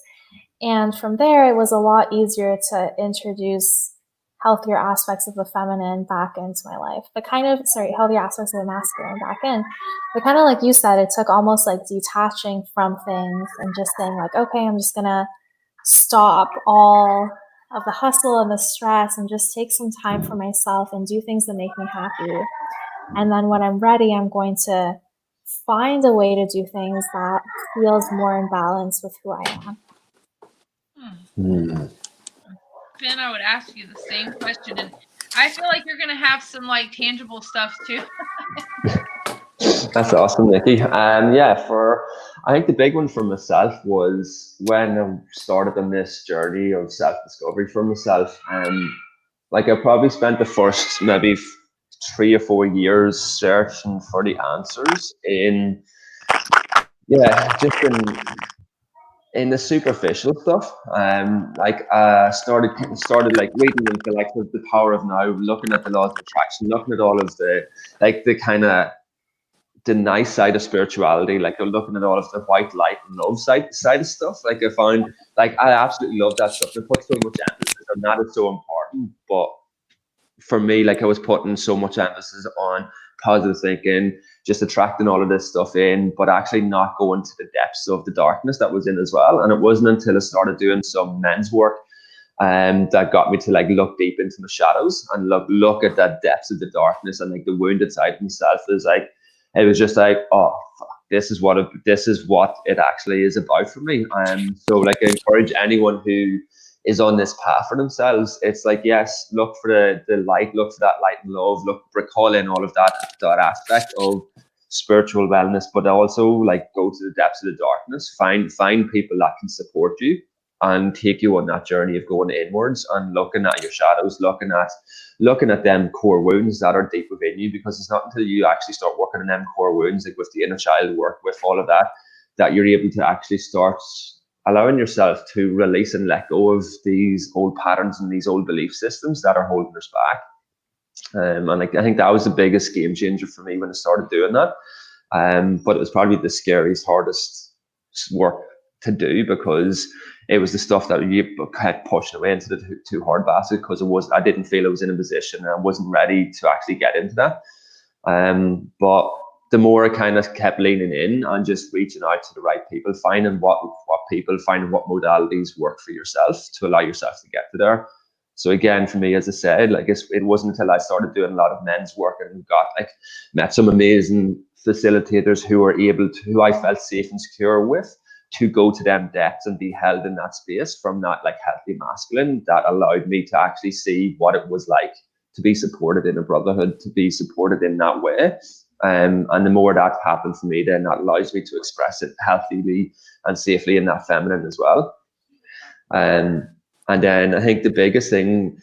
And from there, it was a lot easier to introduce healthier aspects of the feminine back into my life. Healthier aspects of the masculine back in. But kind of like you said, it took almost like detaching from things and just saying like, okay, I'm just going to stop all of the hustle and the stress and just take some time for myself and do things that make me happy. And then when I'm ready, I'm going to find a way to do things that feels more in balance with who I am. Finn, I would ask you the same question, and I feel like you're gonna have some like tangible stuff too. That's awesome, Nikki. I think the big one for myself was when I started on this journey of self-discovery for myself. Like I probably spent the first maybe 3 or 4 years searching for the answers in in the superficial stuff. Started like reading into like the power of now, looking at the laws of attraction, looking at all of the kind of the nice side of spirituality, like I'm looking at all of the white light and love side of stuff. Like I found, like I absolutely love that stuff. They put so much emphasis on that. It's so important. But for me, like I was putting so much emphasis on positive thinking, just attracting all of this stuff in, but actually not going to the depths of the darkness that was in as well. And it wasn't until I started doing some men's work that got me to like look deep into the shadows and look at that depths of the darkness and like the wounded side of myself. It was just like, oh, fuck, this is what it actually is about for me. So like I encourage anyone who is on this path for themselves. It's like, yes, look for the light, look for that light and love, recall in all of that aspect of spiritual wellness, but also like go to the depths of the darkness, find people that can support you and take you on that journey of going inwards and looking at your shadows, looking at them core wounds that are deep within you, because it's not until you actually start working on them core wounds, like with the inner child work, with all of that, that you're able to actually start allowing yourself to release and let go of these old patterns and these old belief systems that are holding us back. And like I think that was the biggest game changer for me when I started doing that. But it was probably the scariest, hardest work to do, because it was the stuff that you kept pushing away into the too hard basket, because I didn't feel I was in a position and I wasn't ready to actually get into that. But the more I kind of kept leaning in and just reaching out to the right people, finding what modalities work for yourself to allow yourself to get to there, So again, for me, as I said, like it wasn't until I started doing a lot of men's work and met some amazing facilitators who I felt safe and secure with, to go to them depths and be held in that space from that like healthy masculine, that allowed me to actually see what it was like to be supported in a brotherhood, to be supported in that way. And the more that happens for me, then that allows me to express it healthily and safely in that feminine as well. And then I think the biggest thing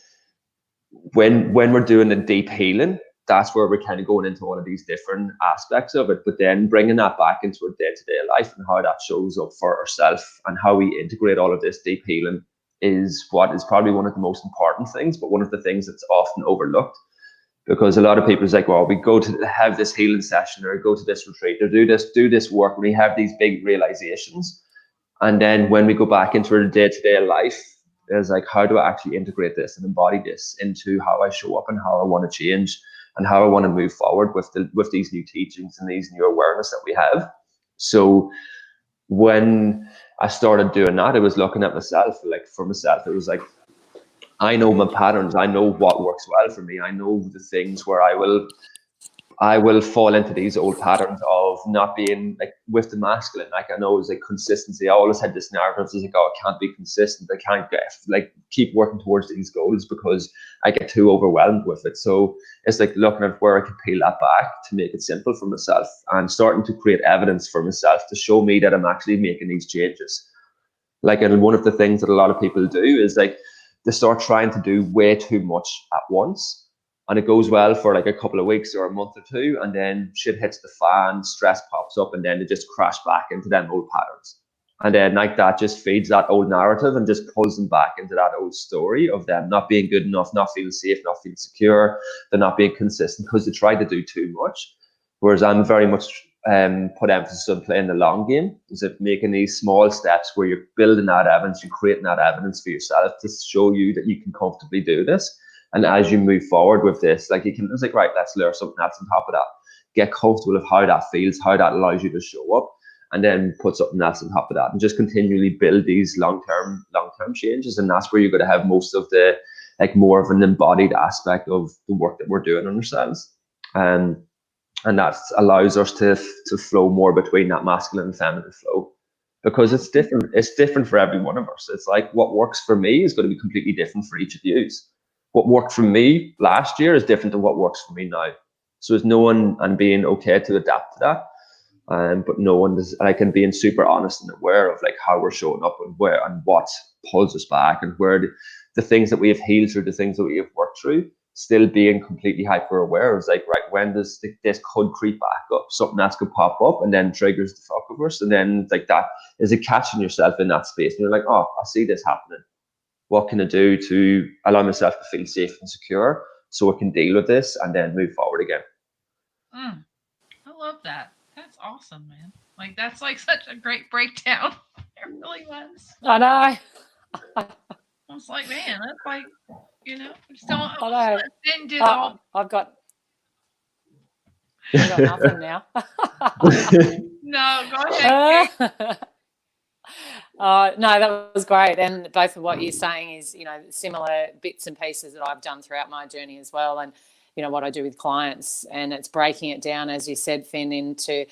when we're doing the deep healing, that's where we're kind of going into all of these different aspects of it, but then bringing that back into our day-to-day life and how that shows up for ourselves and how we integrate all of this deep healing is what is probably one of the most important things, but one of the things that's often overlooked. Because a lot of people is like, well, we go to have this healing session or go to this retreat or do this work, when we have these big realizations. And then when we go back into our day-to-day life, it's like, how do I actually integrate this and embody this into how I show up and how I want to change and how I want to move forward with these new teachings and these new awareness that we have. So when I started doing that, I was looking at myself, like for myself, it was like, I know my patterns. I know what works well for me. I know the things where I will fall into these old patterns of not being like with the masculine. Like I know it's like consistency. I always had this narrative. It's like, oh, I can't be consistent. I can't keep working towards these goals because I get too overwhelmed with it. So it's like looking at where I can peel that back to make it simple for myself and starting to create evidence for myself to show me that I'm actually making these changes. Like, and one of the things that a lot of people do is like they start trying to do way too much at once. And it goes well for like a couple of weeks or a month or two, and then shit hits the fan, stress pops up, and then they just crash back into them old patterns. And then like that just feeds that old narrative and just pulls them back into that old story of them not being good enough, not feeling safe, not feeling secure, they're not being consistent because they try to do too much. Whereas I'm very much put emphasis on playing the long game, is it making these small steps where you're building that evidence, you're creating that evidence for yourself to show you that you can comfortably do this. And as you move forward with this, like you can, it's like, right, let's learn something else on top of that. Get comfortable with how that feels, how that allows you to show up, and then put something else on top of that, and just continually build these long-term changes. And that's where you're going to have most of the, like more of an embodied aspect of the work that we're doing on ourselves. And that allows us to flow more between that masculine and feminine flow, because it's different. It's different for every one of us. It's like what works for me is going to be completely different for each of you. What worked for me last year is different to what works for me now. So there's no one, and being okay to adapt to that. But no one is, like, and being super honest and aware of like how we're showing up and where and what pulls us back and where the things that we have healed through, the things that we have worked through, still being completely hyper aware of like, right, when does this could creep back up, something else could pop up and then triggers the fuck of us. And then like that is it catching yourself in that space and you're like, oh, I see this happening. What can I do to allow myself to feel safe and secure so I can deal with this and then move forward again? I love that. That's awesome, man. Like, that's like such a great breakdown. It really was. I know. I was like, man, that's like, you know, just don't didn't do the whole... I've got nothing now. No, go ahead. No, that was great. And both of what you're saying is, you know, similar bits and pieces that I've done throughout my journey as well. And, you know, what I do with clients, and it's breaking it down, as you said, Finn, into,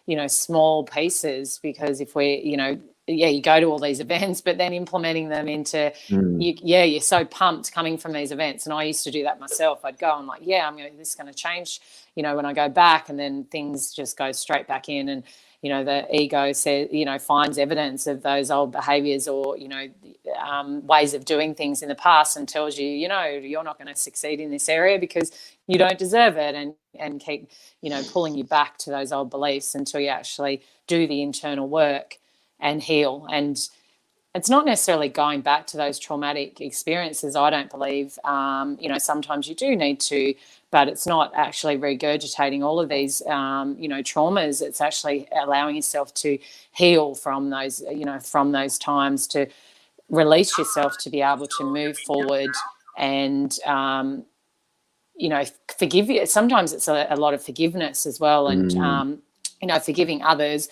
you know, small pieces, because if we, you know, you go to all these events, but then implementing them into, you're so pumped coming from these events. And I used to do that myself. I'd go and like, this is going to change, you know, when I go back, and then things just go straight back in. And, you know, the ego says, you know, finds evidence of those old behaviors or, you know, ways of doing things in the past and tells you, you know, you're not going to succeed in this area because you don't deserve it, and keep, you know, pulling you back to those old beliefs until you actually do the internal work and heal. And it's not necessarily going back to those traumatic experiences, I don't believe. You know, sometimes you do need to, but it's not actually regurgitating all of these, you know, traumas. It's actually allowing yourself to heal from those, you know, from those times, to release yourself to be able to move forward and, you know, forgive you. Sometimes it's a lot of forgiveness as well, and, you know, forgiving others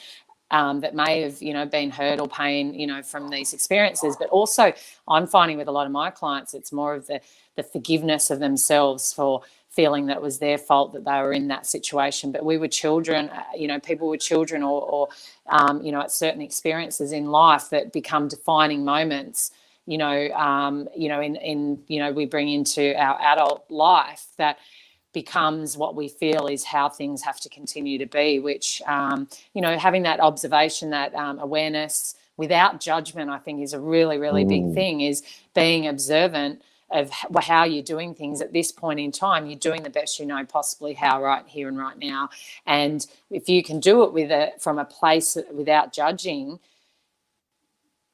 that may have, been hurt or pain, from these experiences. But also I'm finding with a lot of my clients, it's more of the forgiveness of themselves for feeling that it was their fault that they were in that situation. But we were children, people were children or at certain experiences in life that become defining moments, we bring into our adult life that becomes what we feel is how things have to continue to be, which, having that observation, that awareness without judgment, I think is a really, really big thing, is being observant of how you're doing things at this point in time. You're doing the best you know possibly how right here and right now. And if you can do it from a place without judging,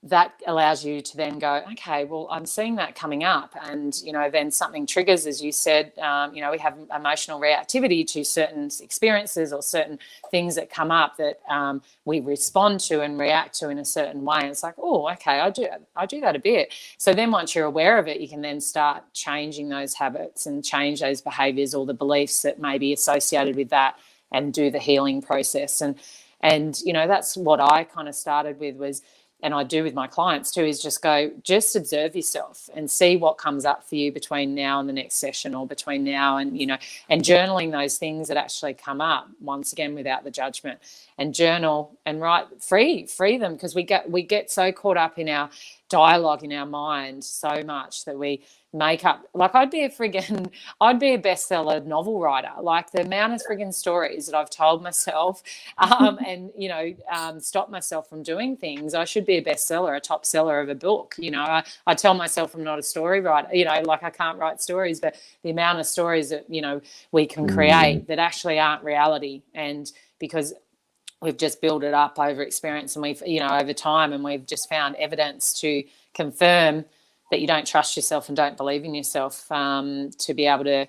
that allows you to then go, okay, well, I'm seeing that coming up. And, then something triggers, as you said, we have emotional reactivity to certain experiences or certain things that come up that we respond to and react to in a certain way. And it's like, oh, okay, I do that a bit. So then once you're aware of it, you can then start changing those habits and change those behaviors or the beliefs that may be associated with that and do the healing process. And that's what I kind of started with was, and I do with my clients too, is just observe yourself and see what comes up for you between now and the next session, or between now and, and journaling those things that actually come up, once again, without the judgment, and journal and write, free them, because we get so caught up in our dialogue in our mind so much that we make up. Like I'd be a bestseller novel writer. Like the amount of friggin' stories that I've told myself and stop myself from doing things. I should be a bestseller, a top seller of a book. I tell myself I'm not a story writer, like I can't write stories, but the amount of stories that we can create that actually aren't reality, and because we've just built it up over experience and we've over time, and we've just found evidence to confirm that you don't trust yourself and don't believe in yourself to be able to,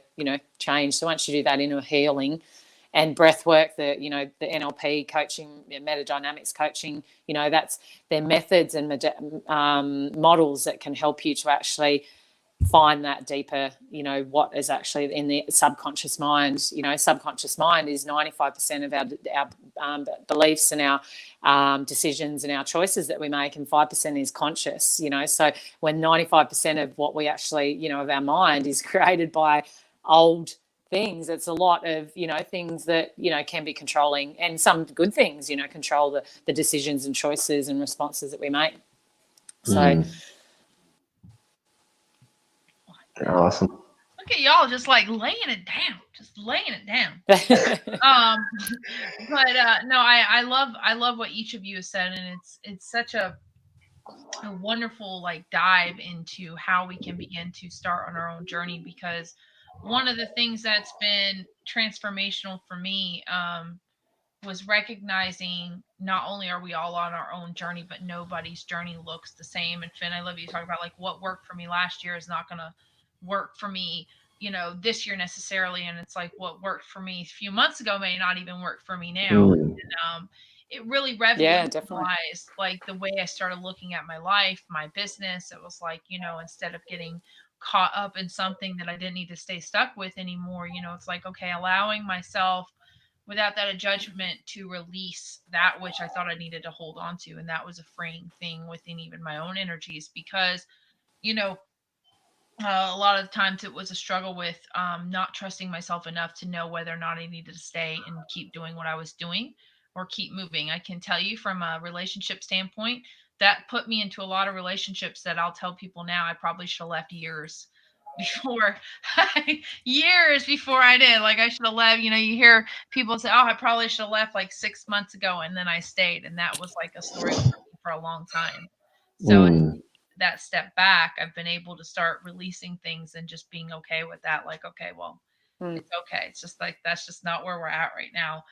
change. So once you do that inner healing and breath work, the NLP coaching, metadynamics coaching, that's their methods and models that can help you to actually find that deeper, what is actually in the subconscious mind. Subconscious mind is 95% of our beliefs and our decisions and our choices that we make, and 5% is conscious. So when 95% of what we actually, of our mind is created by old things, it's a lot of things that can be controlling, and some good things control the decisions and choices and responses that we make. So awesome. Look at y'all just like laying it down. No, I love what each of you has said, and it's such a wonderful dive into how we can begin to start on our own journey, because one of the things that's been transformational for me was recognizing not only are we all on our own journey, but nobody's journey looks the same. And Finn, I love you talk about what worked for me last year is not going to work for me, this year necessarily. And it's like what worked for me a few months ago may not even work for me now. And, it really revolutionized the way I started looking at my life, my business. It was like, instead of getting caught up in something that I didn't need to stay stuck with anymore, it's like, okay, allowing myself without that judgment to release that which I thought I needed to hold on to. And that was a freeing thing within even my own energies, because, a lot of the times it was a struggle with not trusting myself enough to know whether or not I needed to stay and keep doing what I was doing or keep moving. I can tell you from a relationship standpoint, that put me into a lot of relationships that I'll tell people now I probably should have left years before I did. I should have left, you hear people say, oh, I probably should have left 6 months ago. And then I stayed. And that was a story for a long time. So that step back, I've been able to start releasing things and just being okay with that. Okay, well, it's okay. It's just that's just not where we're at right now.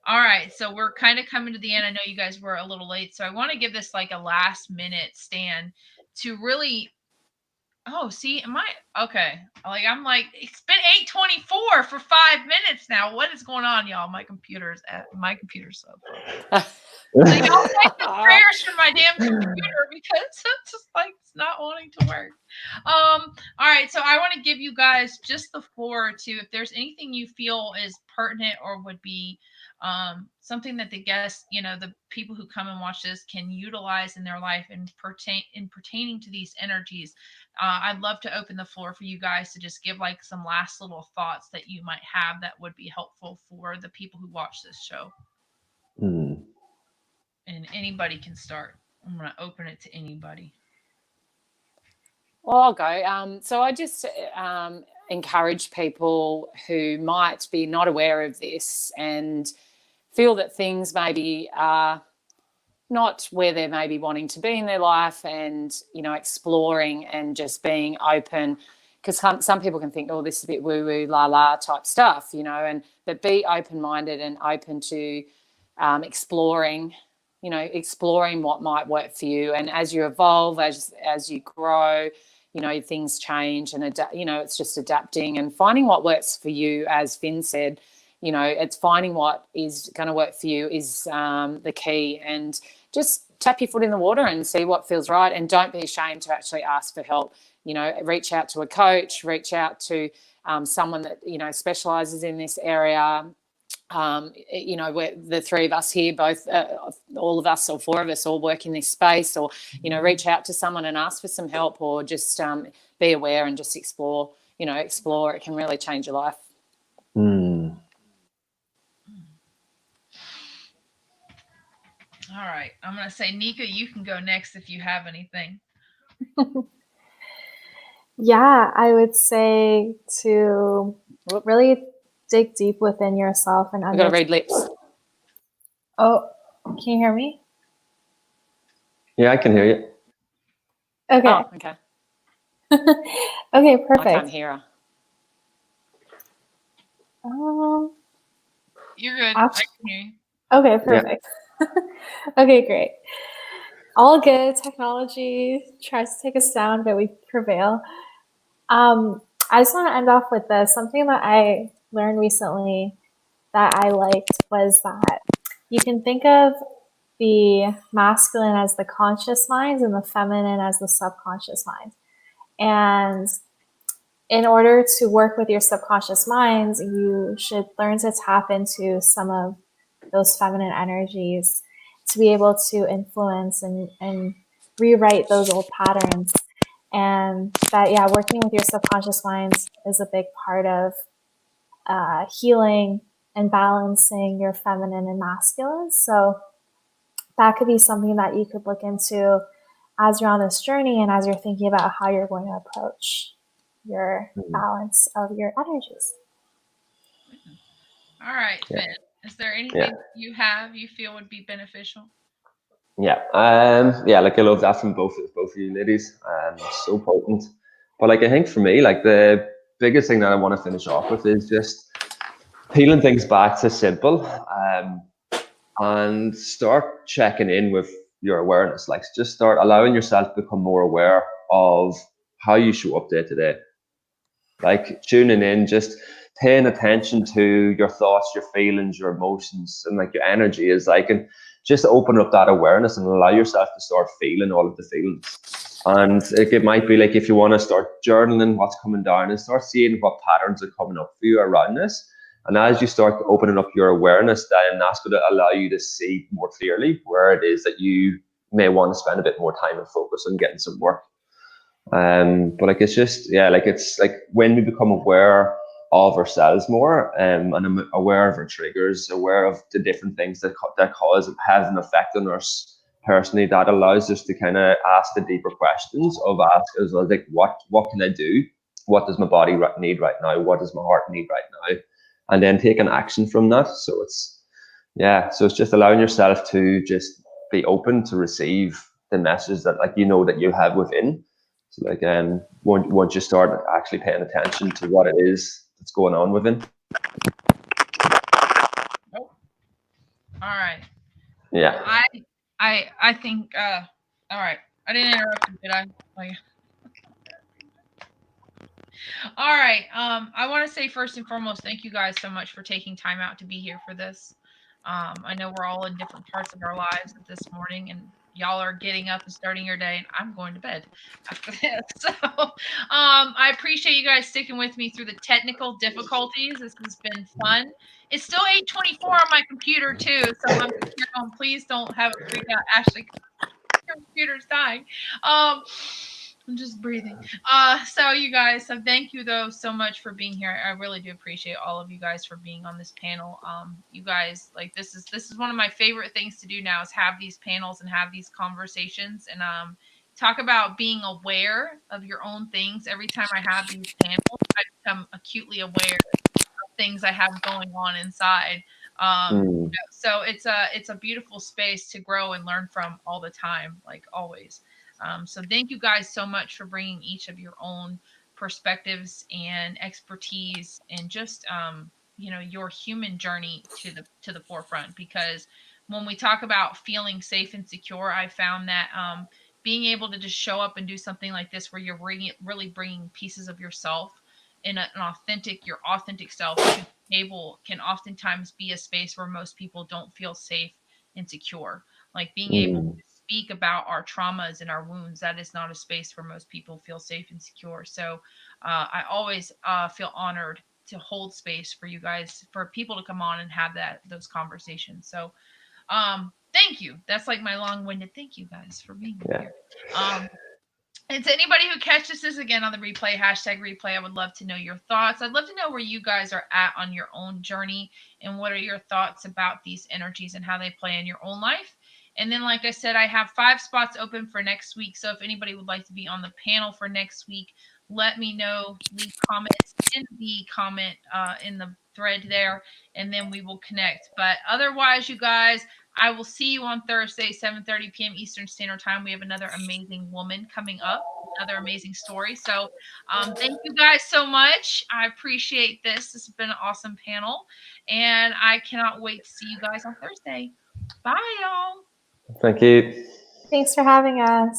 All right. So we're kind of coming to the end. I know you guys were a little late. So I want to give this a last minute stand to really, oh, see, am I okay? It's been 8:24 for 5 minutes now. What is going on, y'all? My computer's so so y'all take the prayers for my damn computer, because it's just it's not wanting to work. All right, so I want to give you guys just the floor to, if there's anything you feel is pertinent or would be something that the guests, the people who come and watch this can utilize in their life and pertaining to these energies. I'd love to open the floor for you guys to just give like some last little thoughts that you might have that would be helpful for the people who watch this show. And anybody can start. I'm going to open it to anybody. Well, I'll go. So I just encourage people who might be not aware of this and feel that things maybe are not where they're maybe wanting to be in their life, and, exploring and just being open, because some people can think, oh, this is a bit woo-woo, la-la type stuff, but be open-minded and open to exploring what might work for you. And as you evolve, as you grow, things change, and it's just adapting and finding what works for you. As Finn said, it's finding what is going to work for you is the key, and just tap your foot in the water and see what feels right. And don't be ashamed to actually ask for help. Reach out to a coach, reach out to someone that, specializes in this area. We're the three of us here, both, all of us or four of us all work in this space, or, reach out to someone and ask for some help, or just be aware and just explore. It can really change your life. All right. I'm going to say, Nika, you can go next if you have anything. Yeah, I would say to really dig deep within yourself and I've got to read lips. Oh, can you hear me? Yeah, I can hear you. Okay. Oh, okay. Okay, perfect. I can't hear her. You're good. I can hear you. Okay, perfect. Yeah. Okay, great. All good. Technology tries to take us down, but we prevail. I just want to end off with this. Something that I learned recently that I liked was that you can think of the masculine as the conscious mind and the feminine as the subconscious mind. And in order to work with your subconscious mind, you should learn to tap into some of those feminine energies to be able to influence and rewrite those old patterns. And that, yeah, working with your subconscious mind is a big part of healing and balancing your feminine and masculine. So that could be something that you could look into as you're on this journey and as you're thinking about how you're going to approach your balance of your energies. All right, Finn. Is there anything you feel would be beneficial? Like I love that from both of you ladies. So potent. But I think for me, the biggest thing that I want to finish off with is just peeling things back to simple, and start checking in with your awareness. Just start allowing yourself to become more aware of how you show up day to day. Tuning in, just paying attention to your thoughts, your feelings, your emotions, and your energy is and just open up that awareness and allow yourself to start feeling all of the feelings. And it might be if you want to start journaling what's coming down and start seeing what patterns are coming up for you around this. And as you start opening up your awareness, then that's going to allow you to see more clearly where it is that you may want to spend a bit more time and focus on getting some work. But it's just, it's when we become aware of ourselves more, and I'm aware of our triggers, aware of the different things that have an effect on us personally, that allows us to kind of ask the deeper questions of what can I do? What does my body need right now? What does my heart need right now? And then take an action from that. So it's just allowing yourself to just be open to receive the message that that you have within. So once you start actually paying attention to what it is that's going on within. Oh. All right. Yeah. I think all right. I didn't interrupt you, did I? All right. I want to say first and foremost, thank you guys so much for taking time out to be here for this. I know we're all in different parts of our lives at this morning, and y'all are getting up and starting your day, and I'm going to bed after this. So I appreciate you guys sticking with me through the technical difficulties. This has been fun. It's still 8:24 on my computer too, so I'm going, please don't have it freak out, Ashley. Your computer's dying. I'm just breathing. So you guys, so thank you though so much for being here. I really do appreciate all of you guys for being on this panel. You guys, like this is one of my favorite things to do now, is have these panels and have these conversations and talk about being aware of your own things. Every time I have these panels, I become acutely aware of things I have going on inside. So it's a beautiful space to grow and learn from all the time, like always. So thank you guys so much for bringing each of your own perspectives and expertise and just your human journey to the forefront. Because when we talk about feeling safe and secure, I found that being able to just show up and do something like this, where you're really bringing pieces of yourself in your authentic self to the table, can oftentimes be a space where most people don't feel safe and secure. Like being able to speak about our traumas and our wounds, that is not a space where most people feel safe and secure. So I always feel honored to hold space for you guys, for people to come on and have those conversations. So thank you. That's like my long-winded thank you guys for being here. And to anybody who catches this again on the replay, #replay, I would love to know your thoughts. I'd love to know where you guys are at on your own journey and what are your thoughts about these energies and how they play in your own life. And then, like I said, I have 5 spots open for next week. So if anybody would like to be on the panel for next week, let me know. Leave comments in the comment in the thread there, and then we will connect. But otherwise, you guys, I will see you on Thursday, 7:30 p.m. Eastern Standard Time. We have another amazing woman coming up, another amazing story. So thank you guys so much. I appreciate this. This has been an awesome panel, and I cannot wait to see you guys on Thursday. Bye, y'all. Thank you. Thanks for having us.